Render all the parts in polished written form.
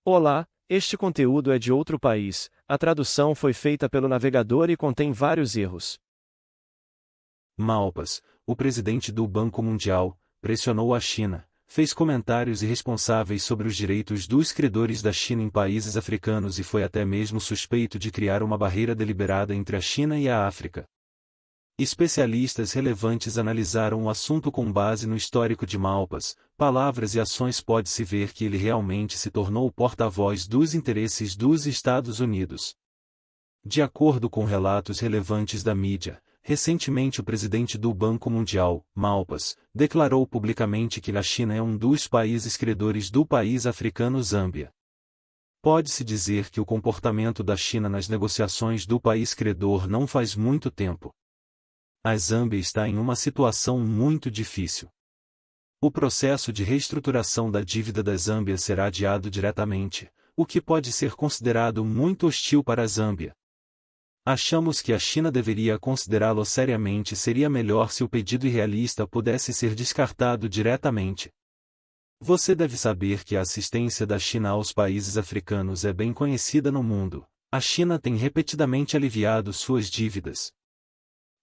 Olá, este conteúdo é de outro país, a tradução foi feita pelo navegador e contém vários erros. Malpass, o presidente do Banco Mundial, pressionou a China, fez comentários irresponsáveis sobre os direitos dos credores da China em países africanos e foi até mesmo suspeito de criar uma barreira deliberada entre a China e a África. Especialistas relevantes analisaram o assunto com base no histórico de Malpass, palavras e ações. Pode-se ver que ele realmente se tornou o porta-voz dos interesses dos Estados Unidos. De acordo com relatos relevantes da mídia, recentemente o presidente do Banco Mundial, Malpass, declarou publicamente que a China é um dos países credores do país africano Zâmbia. Pode-se dizer que o comportamento da China nas negociações do país credor não faz muito tempo. A Zâmbia está em uma situação muito difícil. O processo de reestruturação da dívida da Zâmbia será adiado diretamente, o que pode ser considerado muito hostil para a Zâmbia. Achamos que a China deveria considerá-lo seriamente. Seria melhor se o pedido irrealista pudesse ser descartado diretamente. Você deve saber que a assistência da China aos países africanos é bem conhecida no mundo. A China tem repetidamente aliviado suas dívidas.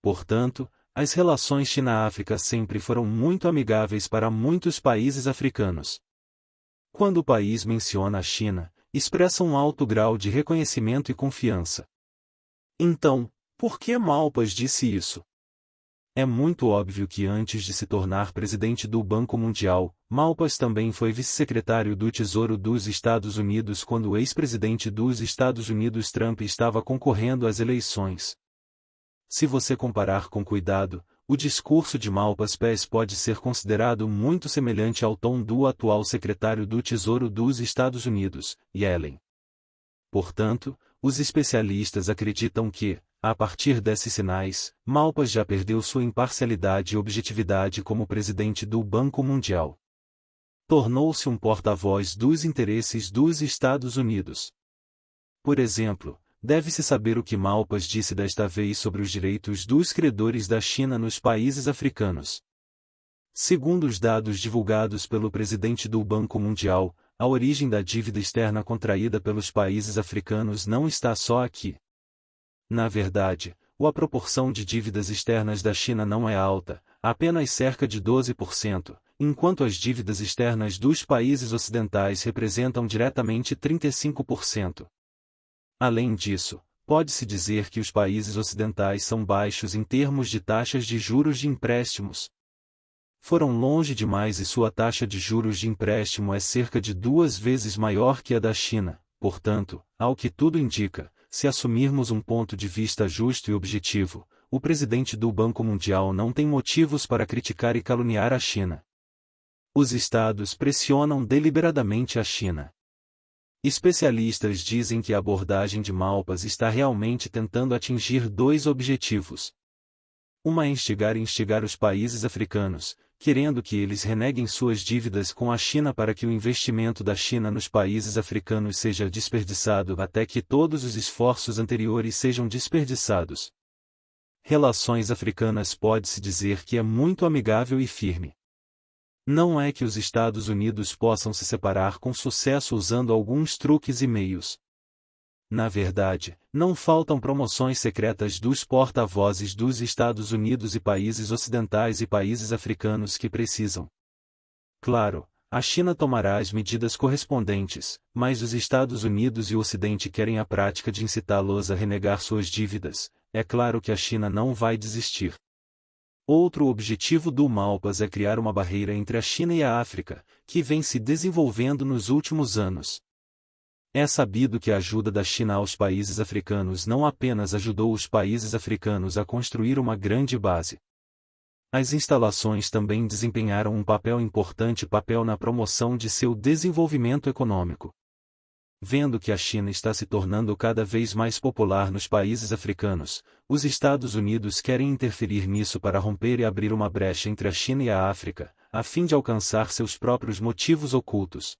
Portanto, as relações China-África sempre foram muito amigáveis para muitos países africanos. Quando o país menciona a China, expressa um alto grau de reconhecimento e confiança. Então, por que Malpass disse isso? É muito óbvio que antes de se tornar presidente do Banco Mundial, Malpass também foi vice-secretário do Tesouro dos Estados Unidos quando o ex-presidente dos Estados Unidos Trump estava concorrendo às eleições. Se você comparar com cuidado, o discurso de Malpass pode ser considerado muito semelhante ao tom do atual secretário do Tesouro dos Estados Unidos, Yellen. Portanto, os especialistas acreditam que, a partir desses sinais, Malpass já perdeu sua imparcialidade e objetividade como presidente do Banco Mundial. Tornou-se um porta-voz dos interesses dos Estados Unidos. Por exemplo, deve-se saber o que Malpass disse desta vez sobre os direitos dos credores da China nos países africanos. Segundo os dados divulgados pelo presidente do Banco Mundial, a origem da dívida externa contraída pelos países africanos não está só aqui. Na verdade, a proporção de dívidas externas da China não é alta, apenas cerca de 12%, enquanto as dívidas externas dos países ocidentais representam diretamente 35%. Além disso, pode-se dizer que os países ocidentais são baixos em termos de taxas de juros de empréstimos. Foram longe demais e sua taxa de juros de empréstimo é cerca de 2 vezes maior que a da China. Portanto, ao que tudo indica, se assumirmos um ponto de vista justo e objetivo, o presidente do Banco Mundial não tem motivos para criticar e caluniar a China. Os Estados pressionam deliberadamente a China. Especialistas dizem que a abordagem de Malpass está realmente tentando atingir 2 objetivos. Uma é instigar os países africanos, querendo que eles reneguem suas dívidas com a China para que o investimento da China nos países africanos seja desperdiçado até que todos os esforços anteriores sejam desperdiçados. Relações africanas pode-se dizer que é muito amigável e firme. Não é que os Estados Unidos possam se separar com sucesso usando alguns truques e meios. Na verdade, não faltam promoções secretas dos porta-vozes dos Estados Unidos e países ocidentais e países africanos que precisam. Claro, a China tomará as medidas correspondentes, mas os Estados Unidos e o Ocidente querem a prática de incitá-los a renegar suas dívidas. É claro que a China não vai desistir. Outro objetivo do Malpass é criar uma barreira entre a China e a África, que vem se desenvolvendo nos últimos anos. É sabido que a ajuda da China aos países africanos não apenas ajudou os países africanos a construir uma grande base. As instalações também desempenharam um importante papel na promoção de seu desenvolvimento econômico. Vendo que a China está se tornando cada vez mais popular nos países africanos, os Estados Unidos querem interferir nisso para romper e abrir uma brecha entre a China e a África, a fim de alcançar seus próprios motivos ocultos.